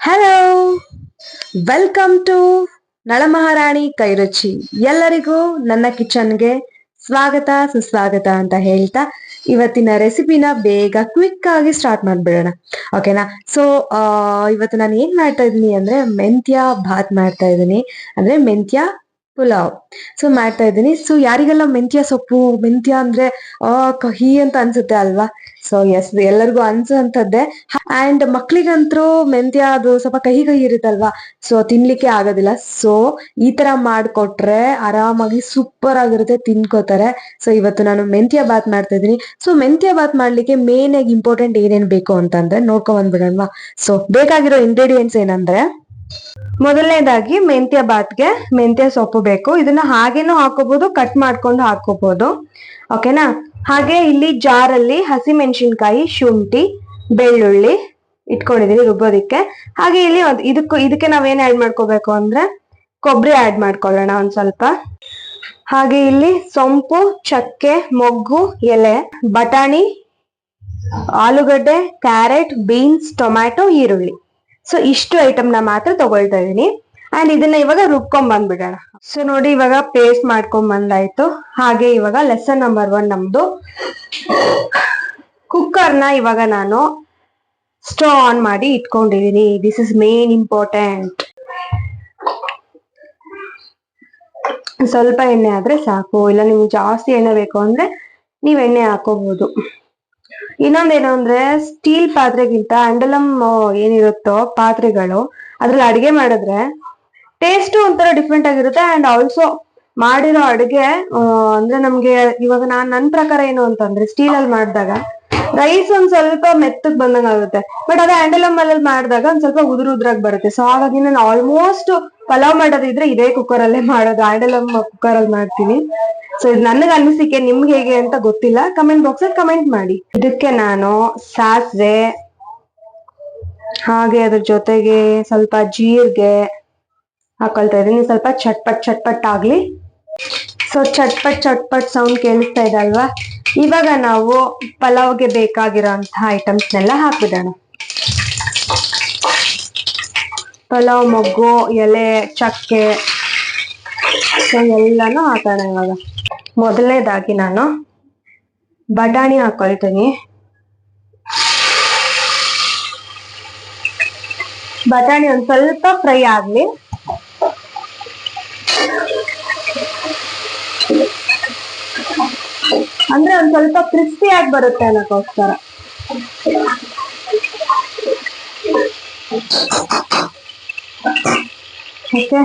Hello, welcome to Nalamaharani Kairuchi. ಎಲ್ಲರಿಗೂ ನನ್ನ ಕಿಚನ್ಗೆ ಸ್ವಾಗತ ಸುಸ್ವಾಗತ ಅಂತ ಹೇಳ್ತಾ ಇವತ್ತಿನ ರೆಸಿಪಿನ ಬೇಗ ಕ್ವಿಕ್ ಆಗಿ ಸ್ಟಾರ್ಟ್ ಮಾಡ್ಬಿಡೋಣ. ಓಕೆನಾ? ಸೊ ಇವತ್ತು ನಾನು ಏನ್ ಮಾಡ್ತಾ ಇದ್ದೀನಿ ಅಂದ್ರೆ ಮೆಂತ್ಯ ಭಾತ್ ಮಾಡ್ತಾ ಇದ್ದೀನಿ, ಅಂದ್ರೆ ಮೆಂತ್ಯ ಪುಲಾವ್. ಸೊ ಮಾಡ್ತಾ ಇದ್ದೀನಿ. ಸೊ ಯಾರಿಗೆಲ್ಲ ಮೆಂತ್ಯ ಸೊಪ್ಪು, ಮೆಂತ್ಯ ಅಂದ್ರೆ ಕಹಿ ಅಂತ ಅನ್ಸುತ್ತೆ ಅಲ್ವಾ? ಸೊ ಎಸ್, ಎಲ್ಲರಿಗೂ ಅನ್ಸುವಂಥದ್ದೇ. ಅಂಡ್ ಮಕ್ಳಿಗಂತೂ ಮೆಂತ್ಯ ಅದು ಸ್ವಲ್ಪ ಕಹಿ ಕಹಿ ಇರುತ್ತಲ್ವಾ, ಸೊ ತಿನ್ಲಿಕ್ಕೆ ಆಗೋದಿಲ್ಲ. ಸೊ ಈ ತರ ಮಾಡ್ಕೊಟ್ರೆ ಆರಾಮಾಗಿ ಸೂಪರ್ ಆಗಿರುತ್ತೆ, ತಿನ್ಕೋತಾರೆ. ಸೊ ಇವತ್ತು ನಾನು ಮೆಂತ್ಯ ಬಾತ್ ಮಾಡ್ತಾ ಇದ್ದೀನಿ. ಸೊ ಮೆಂತ್ಯ ಬಾತ್ ಮಾಡ್ಲಿಕ್ಕೆ ಮೇನ್ ಆಗಿ ಇಂಪಾರ್ಟೆಂಟ್ ಏನೇನ್ ಬೇಕು ಅಂತಂದ್ರೆ ನೋಡ್ಕೊಂಡ್ ಬಂದ್ಬಿಡೋಣ. ಸೊ ಬೇಕಾಗಿರೋ ಇಂಗ್ರೀಡಿಯೆಂಟ್ಸ್ ಏನಂದ್ರೆ, ಮೊದಲನೇದಾಗಿ ಮೆಂತ್ಯ ಬಾತ್ಗೆ ಮೆಂತ್ಯ ಸೊಪ್ಪು ಬೇಕು. ಇದನ್ನ ಹಾಗೇನು ಹಾಕೋಬಹುದು, ಕಟ್ ಮಾಡ್ಕೊಂಡು ಹಾಕೋಬಹುದು. ಓಕೆನಾ? ಹಾಗೆ ಇಲ್ಲಿ ಜಾರಲ್ಲಿ ಹಸಿಮೆಣಸಿನ್ಕಾಯಿ, ಶುಂಠಿ, ಬೆಳ್ಳುಳ್ಳಿ ಇಟ್ಕೊಂಡಿದೀನಿ ರುಬ್ಬೋದಿಕ್ಕೆ. ಹಾಗೆ ಇಲ್ಲಿ ಇದಕ್ಕೆ ನಾವೇನ್ ಆಡ್ ಮಾಡ್ಕೋಬೇಕು ಅಂದ್ರೆ ಕೊಬ್ಬರಿ ಆಡ್ ಮಾಡ್ಕೊಳ್ಳೋಣ ಒಂದ್ ಸ್ವಲ್ಪ. ಹಾಗೆ ಇಲ್ಲಿ ಸೊಂಪು, ಚಕ್ಕೆ, ಮೊಗ್ಗು, ಎಲೆ, ಬಟಾಣಿ, ಆಲೂಗಡ್ಡೆ, ಕ್ಯಾರೆಟ್, ಬೀನ್ಸ್, ಟೊಮ್ಯಾಟೊ, ಈರುಳ್ಳಿ. ಸೊ ಇಷ್ಟು ಐಟಮ್ ನ ಮಾತ್ರ ತಗೊಳ್ತಾ ಇದೀನಿ. ಅಂಡ್ ಇದನ್ನ ಇವಾಗ ರುಬ್ಕೊಂಡ್ ಬಂದ್ಬಿಡೋಣ. ಸೊ ನೋಡಿ, ಇವಾಗ ಪೇಸ್ಟ್ ಮಾಡ್ಕೊಂಡ್ ಬಂದಾಯ್ತು. ಹಾಗೆ ಇವಾಗ ಲೆಸನ್ ನಂಬರ್ 1 ನಮ್ದು ಕುಕ್ಕರ್ನ ಇವಾಗ ನಾನು ಸ್ಟವ್ ಆನ್ ಮಾಡಿ ಇಟ್ಕೊಂಡಿದೀನಿ. This is main important. ಸ್ವಲ್ಪ ಎಣ್ಣೆ ಆದ್ರೆ ಸಾಕು, ಇಲ್ಲ ನಿಮ್ಗೆ ಜಾಸ್ತಿ ಎಣ್ಣೆ ಬೇಕು ಅಂದ್ರೆ ನೀವ್ ಎಣ್ಣೆ ಹಾಕೋಬಹುದು. ಇನ್ನೊಂದೇನು ಅಂದ್ರೆ, ಸ್ಟೀಲ್ ಪಾತ್ರೆಗಿಂತ ಅಂಡಲಂ ಏನಿರುತ್ತೋ ಪಾತ್ರೆಗಳು, ಅದ್ರಲ್ಲಿ ಅಡಿಗೆ ಮಾಡಿದ್ರೆ ಟೇಸ್ಟ್ ಒಂಥರ ಡಿಫ್ರೆಂಟ್ ಆಗಿರುತ್ತೆ. ಅಂಡ್ ಆಲ್ಸೋ ಮಾಡಿರೋ ಅಡುಗೆ ಅಂದ್ರೆ ನಮ್ಗೆ ಇವಾಗ ನನ್ ಪ್ರಕಾರ ಏನು ಅಂತಂದ್ರೆ, ಸ್ಟೀಲ್ ಅಲ್ಲಿ ಮಾಡಿದಾಗ ರೈಸ್ ಒಂದ್ ಸ್ವಲ್ಪ ಮೆತ್ತಗ್ ಬಂದಂಗ ಆಗುತ್ತೆ. ಬಟ್ ಅದೇ ಹ್ಯಾಂಡಲಮ್ ಅಲ್ಲಿ ಮಾಡಿದಾಗ ಒಂದ್ ಸ್ವಲ್ಪ ಉದುರಾಗಿ ಬರುತ್ತೆ. ಸೊ ಹಾಗಾಗಿ ನಾನು ಆಲ್ಮೋಸ್ಟ್ ಪಲಾವ್ ಮಾಡೋದಿದ್ರೆ ಇದೇ ಕುಕ್ಕರ್ ಅಲ್ಲೇ ಮಾಡೋದು, ಹ್ಯಾಂಡಲಮ್ ಕುಕ್ಕರ್ ಅಲ್ಲಿ ಮಾಡ್ತೀನಿ. ಸೊ ಇದು ನನಗೆ ಅನಿಸಿಕೆ, ನಿಮ್ಗೆ ಹೇಗೆ ಅಂತ ಗೊತ್ತಿಲ್ಲ, ಕಮೆಂಟ್ ಬಾಕ್ಸ್ ಅಲ್ಲಿ ಕಮೆಂಟ್ ಮಾಡಿ. ಇದಕ್ಕೆ ನಾನು ಸಾಸಿವೆ, ಹಾಗೆ ಅದ್ರ ಜೊತೆಗೆ ಸ್ವಲ್ಪ ಜೀರಿಗೆ ಹಾಕೊಳ್ತಾ ಇದೀನಿ. ಸ್ವಲ್ಪ ಚಟ್ಪಟ್ ಆಗ್ಲಿ. ಸೊ ಚಟ್ಪಟ್ ಸೌಂಡ್ ಕೇಳಿಸ್ತಾ ಇದೆ ಅಲ್ವಾ? ಇವಾಗ ನಾವು ಪಲಾವ್ಗೆ ಬೇಕಾಗಿರೋಂತಹ ಐಟಮ್ಸ್ನೆಲ್ಲ ಹಾಕ್ಬಿಡೋಣ. ಪಲಾವ್ ಮೊಗ್ಗು, ಎಲೆ, ಚಕ್ಕೆ, ಎಲ್ಲಾನು ಹಾಕೋಣ ಇವಾಗ. ಮೊದಲನೇದಾಗಿ ನಾನು ಬಟಾಣಿ ಹಾಕೊಳ್ತೀನಿ. ಬಟಾಣಿ ಒಂದ್ ಸ್ವಲ್ಪ ಫ್ರೈ ಆಗ್ಲಿ. ಅಂದ್ರೆ ಒಂದ್ ಸ್ವಲ್ಪ ಕ್ರಿಸ್ಪಿ ಆಗಿ ಬರುತ್ತೆ ಅನ್ನಕ್ಕೋಸ್ಕರ. ಓಕೆ,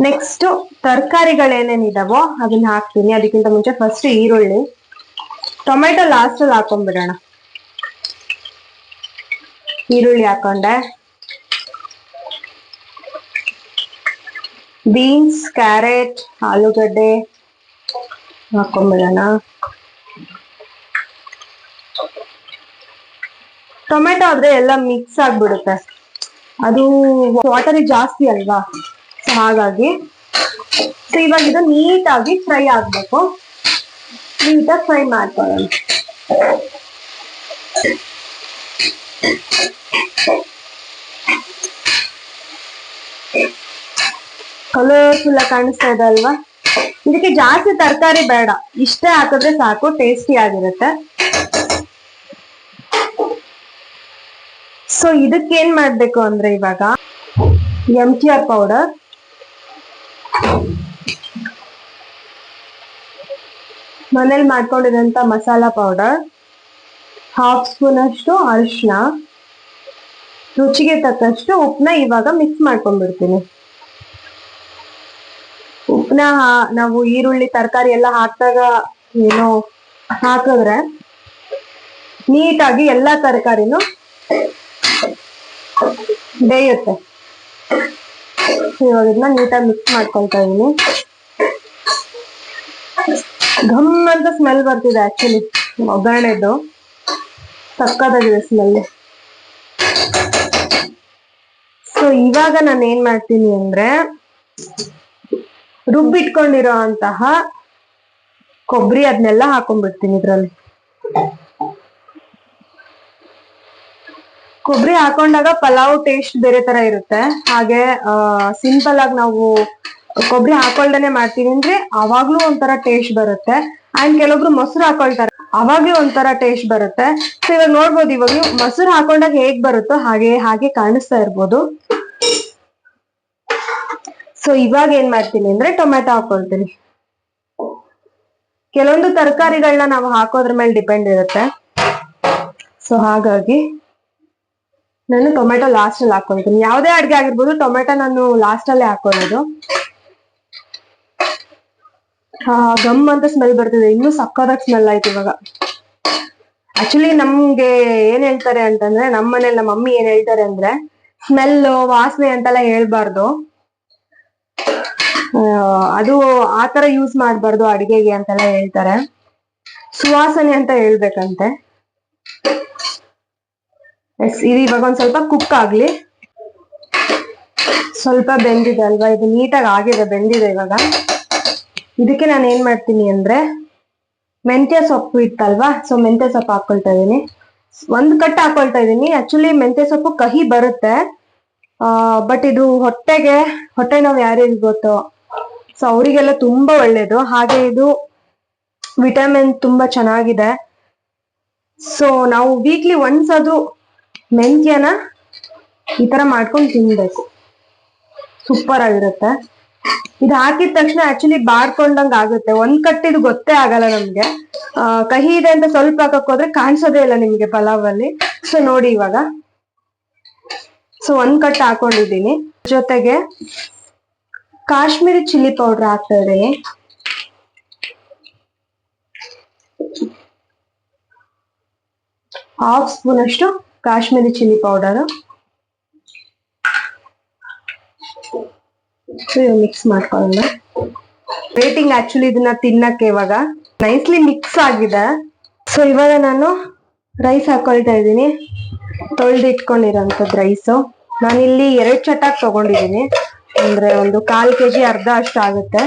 ನೆಕ್ಸ್ಟ್ ತರಕಾರಿಗಳೇನೇನಿದಾವೋ ಅದನ್ನ ಹಾಕ್ತೀನಿ. ಅದಕ್ಕಿಂತ ಮುಂಚೆ ಫಸ್ಟ್ ಈರುಳ್ಳಿ, ಟೊಮೆಟೊ ಲಾಸ್ಟ್ ಅಲ್ಲಿ ಹಾಕೊಂಡ್ಬಿಡೋಣ. ಈರುಳ್ಳಿ ಹಾಕೊಂಡೆ, ಬೀನ್ಸ್, ಕ್ಯಾರೆಟ್, ಆಲೂಗಡ್ಡೆ ಹಾಕೊಂಡ್ಬಿಡೋಣ. ಟೊಮೆಟೊ ಆದ್ರೆ ಎಲ್ಲ ಮಿಕ್ಸ್ ಆಗ್ಬಿಡುತ್ತೆ, ಅದು ವಾಟರಿ ಜಾಸ್ತಿ ಅಲ್ವಾ, ಹಾಗಾಗಿ. ಸೊ ಇವಾಗ ಇದು ನೀಟಾಗಿ ಫ್ರೈ ಆಗ್ಬೇಕು. ನೀಟಾಗಿ ಫ್ರೈ ಮಾಡ್ಕೊಳ್ಳೋಣ. ಕಲರ್ಫುಲ್ ಆಗಿ ಕಾಣಿಸ್ತಾ ಇದೆ ಅಲ್ವಾ? ಇದಕ್ಕೆ ಜಾಸ್ತಿ ತರಕಾರಿ ಬೇಡ, ಇಷ್ಟೇ ಹಾಕಿದ್ರೆ ಸಾಕು, ಟೇಸ್ಟಿ ಆಗಿರುತ್ತೆ. ಸೊ ಇದಕ್ಕೆ ಏನ್ ಮಾಡ್ಬೇಕು ಅಂದ್ರೆ, ಇವಾಗ MTR ಪೌಡರ್, ಮನೇಲಿ ಮಾಡ್ಕೊಂಡಿರೋಂತ ಮಸಾಲಾ ಪೌಡರ್, 1/2 ಸ್ಪೂನ್ ಅಷ್ಟು ಅರಿಶಿನ, ರುಚಿಗೆ ತಕ್ಕಷ್ಟು ಉಪ್ಪನ್ನ ಇವಾಗ ಮಿಕ್ಸ್ ಮಾಡ್ಕೊಂಡ್ಬಿಡ್ತೀನಿ. ಉಪ್ಪನ್ನ ನಾವು ಈರುಳ್ಳಿ ತರಕಾರಿ ಎಲ್ಲ ಹಾಕಿದಾಗ ಏನೋ ಹಾಕಿದ್ರೆ ನೀಟಾಗಿ ಎಲ್ಲಾ ತರಕಾರಿನೂ ಬೇಯುತ್ತೆ. ಇವಾಗ ಇದನ್ನ ನೀಟಾಗಿ ಮಿಕ್ಸ್ ಮಾಡ್ಕೊಳ್ತಾ ಇದೀನಿ. ಘಮ್ ಅಂತ ಸ್ಮೆಲ್ ಬರ್ತಿದೆ, ಆಕ್ಚುಲಿ ಒಗ್ಗರಣೆದು ಸಕ್ಕತ್ತಾಗಿದೆ ಸ್ಮೆಲ್. ಸೊ ಇವಾಗ ನಾನು ಏನ್ ಮಾಡ್ತೀನಿ ಅಂದ್ರೆ, ರುಬ್ಬಿಟ್ಕೊಂಡಿರೋ ಅಂತಹ ಕೊಬ್ಬರಿ ಅದನ್ನೆಲ್ಲ ಹಾಕೊಂಡ್ಬಿಡ್ತೀನಿ ಇದ್ರಲ್ಲಿ. ಕೊಬ್ಬರಿ ಹಾಕೊಂಡಾಗ ಪಲಾವ್ ಟೇಸ್ಟ್ ಬೇರೆ ತರ ಇರುತ್ತೆ. ಹಾಗೆ ಸಿಂಪಲ್ ಆಗಿ ನಾವು ಕೊಬ್ಬರಿ ಹಾಕೊಳ್ದೇನೆ ಮಾಡ್ತೀವಿ ಅಂದ್ರೆ ಅವಾಗ್ಲೂ ಒಂಥರ ಟೇಸ್ಟ್ ಬರುತ್ತೆ. ಅಂಡ್ ಕೆಲವೊಬ್ರು ಮೊಸರು ಹಾಕೊಳ್ತಾರೆ, ಅವಾಗ್ಲೂ ಒಂಥರ ಟೇಸ್ಟ್ ಬರುತ್ತೆ. ಸೊ ಇವಾಗ ನೋಡ್ಬೋದು, ಇವಾಗ ನೀವು ಮೊಸರು ಹಾಕೊಂಡಾಗ ಹೇಗ್ ಬರುತ್ತೋ ಹಾಗೆ ಹಾಗೆ ಕಾಣಿಸ್ತಾ ಇರ್ಬೋದು. ಸೊ ಇವಾಗ ಏನ್ ಮಾಡ್ತೀನಿ ಅಂದ್ರೆ ಟೊಮೆಟೊ ಹಾಕೊಳ್ತೀನಿ. ಕೆಲವೊಂದು ತರಕಾರಿಗಳನ್ನ ನಾವು ಹಾಕೋದ್ರ ಮೇಲೆ ಡಿಪೆಂಡ್ ಇರುತ್ತೆ. ಸೊ ಹಾಗಾಗಿ ನಾನು ಟೊಮೆಟೊ ಲಾಸ್ಟ್ ಅಲ್ಲಿ ಹಾಕೊಳ್ತೀನಿ. ಯಾವುದೇ ಅಡ್ಗೆ ಆಗಿರ್ಬೋದು ಟೊಮೆಟೊ ನಾನು ಲಾಸ್ಟ್ ಅಲ್ಲೇ ಹಾಕೊಳ್ಳೋದು. ಗಮ್ ಅಂತ ಸ್ಮೆಲ್ ಬರ್ತಿದೆ, ಇನ್ನೂ ಸಕ್ಕತ್ತಾಗಿ ಸ್ಮೆಲ್ ಆಯ್ತು ಇವಾಗ. ಆಕ್ಚುಲಿ ನಮ್ಗೆ ಏನ್ ಹೇಳ್ತಾರೆ ಅಂತಂದ್ರೆ, ನಮ್ಮ ಮನೇಲಿ ನಮ್ಮ ಮಮ್ಮಿ ಏನ್ ಹೇಳ್ತಾರೆ ಅಂದ್ರೆ, ಸ್ಮೆಲ್ ವಾಸನೆ ಅಂತೆಲ್ಲ ಹೇಳ್ಬಾರ್ದು, ಅದು ಆತರ ಯೂಸ್ ಮಾಡ್ಬಾರ್ದು ಅಡಿಗೆಗೆ ಅಂತೆಲ್ಲ ಹೇಳ್ತಾರೆ. ಸುವಾಸನೆ ಅಂತ ಹೇಳ್ಬೇಕಂತೆ. ಇದು ಇವಾಗ ಒಂದ್ ಸ್ವಲ್ಪ ಕುಕ್ ಆಗ್ಲಿ. ಸ್ವಲ್ಪ ಬೆಂದಿದೆ ಅಲ್ವಾ, ಇದು ನೀಟಾಗಿ ಆಗಿದೆ, ಬೆಂದಿದೆ. ಇವಾಗ ಇದಕ್ಕೆ ನಾನು ಏನ್ ಮಾಡ್ತೀನಿ ಅಂದ್ರೆ, ಮೆಂತ್ಯ ಸೊಪ್ಪು ಇತ್ತಲ್ವಾ, ಸೊ ಮೆಂತ್ಯ ಸೊಪ್ಪು ಹಾಕೊಳ್ತಾ ಇದೀನಿ. ಒಂದ್ ಕಟ್ ಹಾಕೊಳ್ತಾ ಇದೀನಿ. ಆಕ್ಚುಲಿ ಮೆಂತ್ಯ ಸೊಪ್ಪು ಕಹಿ ಬರುತ್ತೆ, ಬಟ್ ಇದು ಹೊಟ್ಟೆ ನೋವು ಯಾರಿಗೆ ಗೊತ್ತೋ, ಸೊ ಅವರಿಗೆಲ್ಲ ತುಂಬಾ ಒಳ್ಳೇದು. ಹಾಗೆ ಇದು ವಿಟಮಿನ್ ತುಂಬಾ ಚೆನ್ನಾಗಿದೆ. ಸೊ ನಾವು ವೀಕ್ಲಿ ಒನ್ಸ್ ಅದು ಮೆಂತ್ಯನ ಈ ತರ ಮಾಡ್ಕೊಂಡು ತಿನ್ಬೇಕು, ಸೂಪರ್ ಆಗಿರುತ್ತೆ. ಇದು ಹಾಕಿದ ತಕ್ಷಣ ಆಕ್ಚುಲಿ ಬಾಡ್ಕೊಂಡಂಗ ಆಗುತ್ತೆ. ಒಂದ್ ಕಟ್ ಇದು ಗೊತ್ತೇ ಆಗಲ್ಲ ನಮ್ಗೆ. ಕಹಿ ಇದೆ ಅಂತ ಸ್ವಲ್ಪ ಹಾಕಕ್ ಹೋದ್ರೆ ಕಾಣಿಸೋದೇ ಇಲ್ಲ ನಿಮ್ಗೆ ಪಲಾವ್ ಅಲ್ಲಿ. ಸೊ ನೋಡಿ ಇವಾಗ, ಸೊ ಒಂದ್ ಕಟ್ ಹಾಕೊಂಡಿದ್ದೀನಿ. ಜೊತೆಗೆ ಕಾಶ್ಮೀರಿ ಚಿಲ್ಲಿ ಪೌಡರ್ ಹಾಕ್ತಾ ಇದ್ದೀನಿ. ಹಾಫ್ ಸ್ಪೂನ್ ಅಷ್ಟು ಕಾಶ್ಮೀರಿ ಚಿಲ್ಲಿ ಪೌಡರ್ ಮಿಕ್ಸ್ ಮಾಡ್ಕೊಳ್ಳೋಣ. ವೇಟಿಂಗ್ ಆಕ್ಚುಲಿ ಇದನ್ನ ತಿನ್ನಕ್ಕೆ. ಇವಾಗ ನೈಸ್ಲಿ ಮಿಕ್ಸ್ ಆಗಿದೆ. ಸೊ ಇವಾಗ ನಾನು ರೈಸ್ ಹಾಕೊಳ್ತಾ ಇದ್ದೀನಿ, ತೊಳೆದು ಇಟ್ಕೊಂಡಿರೋಂಥದ್ದು ರೈಸು. ನಾನಿಲ್ಲಿ 2 ಚಟಾಕ್ ತಗೊಂಡಿದ್ದೀನಿ, ಅಂದ್ರೆ ಒಂದು 1/4 kg ಅರ್ಧ ಅಷ್ಟು ಆಗುತ್ತೆ.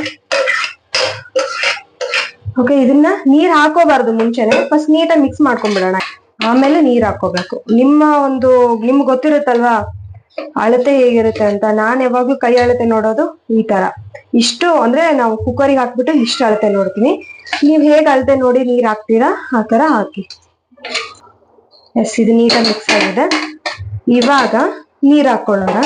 ಓಕೆ, ಇದನ್ನ ನೀರ್ ಹಾಕೋಬಾರ್ದು ಮುಂಚೆನೆ, ಫಸ್ಟ್ ನೀಟಾಗಿ ಮಿಕ್ಸ್ ಮಾಡ್ಕೊಂಡ್ಬಿಡೋಣ, ಆಮೇಲೆ ನೀರ್ ಹಾಕೋಬೇಕು. ನಿಮ್ಗೆ ಗೊತ್ತಿರುತ್ತಲ್ವಾ ಅಳತೆ ಹೇಗಿರುತ್ತೆ ಅಂತ. ನಾನ್ ಯಾವಾಗ್ಲೂ ಕೈ ಅಳತೆ ನೋಡೋದು ಈ ತರ. ಇಷ್ಟು ಅಂದ್ರೆ ನಾವು ಕುಕ್ಕರಿಗೆ ಹಾಕ್ಬಿಟ್ಟು ಇಷ್ಟು ಅಳತೆ ನೋಡ್ತೀನಿ. ನೀವ್ ಹೇಗ್ ಅಳತೆ ನೋಡಿ ನೀರ್ ಹಾಕ್ತೀರಾ ಆ ತರ ಹಾಕಿ. ಎಸ್, ಇದು ನೀಟಾಗಿ ಮಿಕ್ಸ್ ಆಗಿದೆ. ಇವಾಗ ನೀರ್ ಹಾಕೊಳ್ಳೋಣ.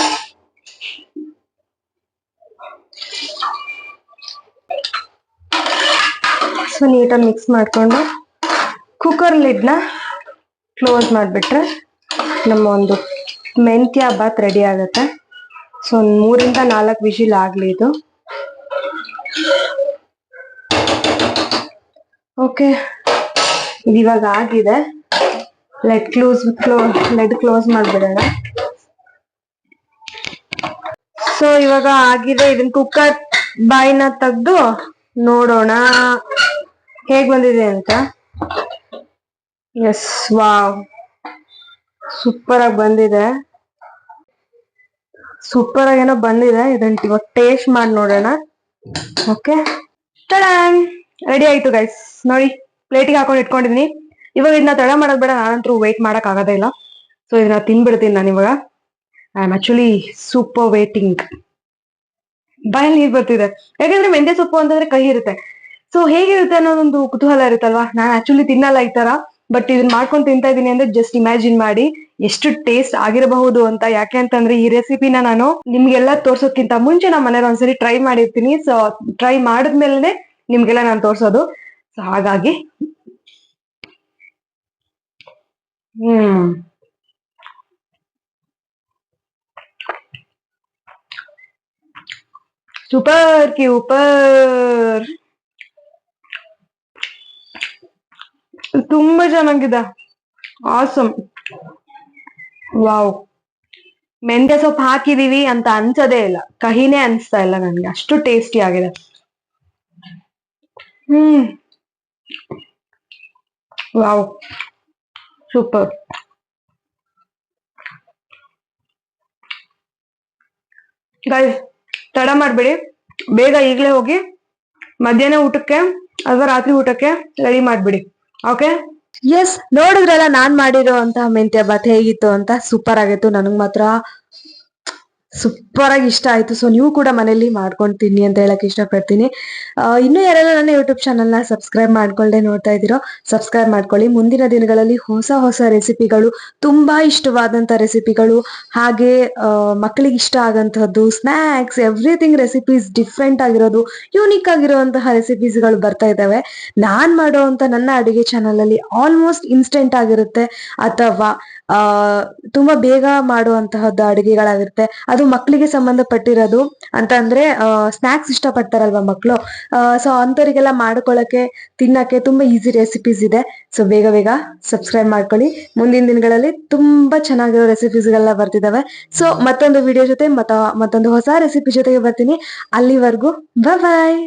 ಸೊ ನೀಟಾಗಿ ಮಿಕ್ಸ್ ಮಾಡ್ಕೊಂಡು ಕುಕ್ಕರ್ ಲಿಡ್ನ ಕ್ಲೋಸ್ ಮಾಡಿಬಿಟ್ರೆ ನಮ್ಮ ಒಂದು ಮೆಂತ್ಯ ಬಾತ್ ರೆಡಿ ಆಗುತ್ತೆ. ಸೊ 3 ಇಂದ 4 ವಿಜಿಲ್ ಆಗ್ಲಿ ಇದು. ಓಕೆ, ಇದು ಇವಾಗ ಆಗಿದೆ. LED close ಮಾಡ್ಬಿಡೋಣ. ಸೊ ಇವಾಗ ಆಗಿದೆ. ಇದನ್ನ ಕುಕ್ಕರ್ ಬಾಯಿನ ತೆಗ್ದು ನೋಡೋಣ ಹೇಗ್ ಬಂದಿದೆ ಅಂತ. ಎಸ್, ವಾವ್, ಸೂಪರ್ ಆಗಿ ಬಂದಿದೆ. ಸೂಪರ್ ಆಗಿ ಏನೋ ಬಂದಿದೆ. ಇದನ್ನ ಇವಾಗ ಟೇಸ್ಟ್ ಮಾಡಿ ನೋಡೋಣ. ಓಕೆ, ರೆಡಿ ಆಯ್ತು ಗೈಸ್. ನೋಡಿ, ಪ್ಲೇಟಿಗೆ ಹಾಕೊಂಡು ಇಟ್ಕೊಂಡಿದೀನಿ. ಇವಾಗ ಇದನ್ನ ತಡ ಮಾಡೋದ್ ಬೇಡ, ನಾನಂತರೂ ವೇಟ್ ಮಾಡಕ್ ಆಗೋದೇ ಇಲ್ಲ. ಸೊ ಇದನ್ನ ತಿನ್ಬಿಡ್ತೀನಿ ನಾನು ಇವಾಗ. I am actually super waiting. ಬಾಯಲ್ಲಿ ನೀರ್ ಬರ್ತಿದೆ, ಯಾಕಂದ್ರೆ ಮೆಂತ್ಯ ಸೊಪ್ಪು ಅಂತಂದ್ರೆ ಕಹಿ ಇರುತ್ತೆ. ಸೊ ಹೇಗಿರುತ್ತೆ ಅನ್ನೋದೊಂದು ಕುತೂಹಲ ಇರುತ್ತಲ್ವಾ. ನಾನು ಆಕ್ಚುಲಿ ತಿನ್ನಲ್ಲ ಈ ತರ, ಬಟ್ ಇದನ್ನ ಮಾಡ್ಕೊಂಡು ತಿಂತಾ ಇದೀನಿ ಅಂದ್ರೆ ಜಸ್ಟ್ ಇಮ್ಯಾಜಿನ್ ಮಾಡಿ ಎಷ್ಟು ಟೇಸ್ಟ್ ಆಗಿರಬಹುದು ಅಂತ. ಯಾಕೆ ಅಂತಂದ್ರೆ ಈ ರೆಸಿಪಿನ ನಾನು ನಿಮ್ಗೆಲ್ಲ ತೋರ್ಸೋದ್ಕಿಂತ ಮುಂಚೆ ನಮ್ಮ ಮನೇಲಿ ಒಂದ್ಸರಿ ಟ್ರೈ ಮಾಡಿರ್ತೀನಿ. ಸೊ ಟ್ರೈ ಮಾಡಿದ್ಮೇಲೆ ನಿಮ್ಗೆಲ್ಲ ನಾನು ತೋರ್ಸೋದು. ಸೊ ಹಾಗಾಗಿ ಸೂಪರ್ ಕ್ಯೂಪರ್, ತುಂಬಾ ಚೆನ್ನಾಗಿದೆ. Awesome, wow. ಮೆಂತ್ಯ ಸೊಪ್ಪು ಹಾಕಿದೀವಿ ಅಂತ ಅನ್ಸೋದೇ ಇಲ್ಲ, ಕಹಿನೇ ಅನ್ಸ್ತಾ ಇಲ್ಲ ನನ್ಗೆ, ಅಷ್ಟು ಟೇಸ್ಟಿ ಆಗಿದೆ. Wow, super. ಗೈಸ್, ತಡ ಮಾಡ್ಬೇಡಿ, ಬೇಗ ಈಗಲೇ ಹೋಗಿ ಮಧ್ಯಾಹ್ನ ಊಟಕ್ಕೆ ಅಥವಾ ರಾತ್ರಿ ಊಟಕ್ಕೆ ರೆಡಿ ಮಾಡ್ಬಿಡಿ. ಓಕೆ, ಎಸ್, ನೋಡಿದ್ರಲ್ಲ ನಾನ್ ಮಾಡಿರೋ ಮೆಂತ್ಯ ಬಾತ್ ಹೇಗಿತ್ತು ಅಂತ. ಸೂಪರ್ ಆಗಿತ್ತು, ನನಗ್ ಮಾತ್ರ ಸೂಪರ್ ಆಗಿ ಇಷ್ಟ ಆಯ್ತು. ಸೊ ನೀವು ಕೂಡ ಮನೇಲಿ ಮಾಡ್ಕೊಂಡು ತಿನ್ನಿ ಅಂತ ಹೇಳಕ್ ಇಷ್ಟಪಡ್ತೀನಿ. ಇನ್ನು ಯಾರೆಲ್ಲ ನನ್ನ ಯೂಟ್ಯೂಬ್ ಚಾನಲ್ ನ ಸಬ್ಸ್ಕ್ರೈಬ್ ಮಾಡ್ಕೊಳ್ದೆ ನೋಡ್ತಾ ಇದ್ದೀರೋ ಸಬ್ಸ್ಕ್ರೈಬ್ ಮಾಡ್ಕೊಳ್ಳಿ. ಮುಂದಿನ ದಿನಗಳಲ್ಲಿ ಹೊಸ ಹೊಸ ರೆಸಿಪಿಗಳು, ತುಂಬಾ ಇಷ್ಟವಾದಂತ ರೆಸಿಪಿಗಳು, ಹಾಗೆ ಮಕ್ಕಳಿಗೆ ಇಷ್ಟ ಆಗಂತಹದ್ದು, ಸ್ನಾಕ್ಸ್, ಎವ್ರಿಥಿಂಗ್ ರೆಸಿಪೀಸ್, ಡಿಫ್ರೆಂಟ್ ಆಗಿರೋದು, ಯೂನಿಕ್ ಆಗಿರುವಂತಹ ರೆಸಿಪೀಸ್ ಗಳು ಬರ್ತಾ ಇದಾವೆ. ನಾನ್ ಮಾಡುವಂತ ನನ್ನ ಅಡಿಗೆ ಚಾನಲ್ ಅಲ್ಲಿ ಆಲ್ಮೋಸ್ಟ್ ಇನ್ಸ್ಟೆಂಟ್ ಆಗಿರುತ್ತೆ, ಅಥವಾ ತುಂಬಾ ಬೇಗ ಮಾಡುವಂತಹದ್ದು ಅಡುಗೆಗಳಾಗಿರುತ್ತೆ. ಅದು ಮಕ್ಕಳಿಗೆ ಸಂಬಂಧಪಟ್ಟಿರೋದು ಅಂತ ಅಂದ್ರೆ ಸ್ನಾಕ್ಸ್ ಇಷ್ಟ ಪಡ್ತಾರಲ್ವಾ ಮಕ್ಕಳು, ಸೊ ಅಂತವರಿಗೆಲ್ಲ ಮಾಡ್ಕೊಳ್ಳಕ್ಕೆ, ತಿನ್ನಕ್ಕೆ ತುಂಬಾ ಈಸಿ ರೆಸಿಪೀಸ್ ಇದೆ. ಸೊ ಬೇಗ ಬೇಗ ಸಬ್ಸ್ಕ್ರೈಬ್ ಮಾಡ್ಕೊಳ್ಳಿ. ಮುಂದಿನ ದಿನಗಳಲ್ಲಿ ತುಂಬಾ ಚೆನ್ನಾಗಿರೋ ರೆಸಿಪೀಸ್ಗಳೆಲ್ಲ ಬರ್ತಿದಾವೆ. ಸೊ ಮತ್ತೊಂದು ವಿಡಿಯೋ ಜೊತೆ ಮತ್ತೊಂದು ಹೊಸ ರೆಸಿಪಿ ಜೊತೆಗೆ ಬರ್ತೀನಿ. ಅಲ್ಲಿವರೆಗೂ ಬಾಯ್.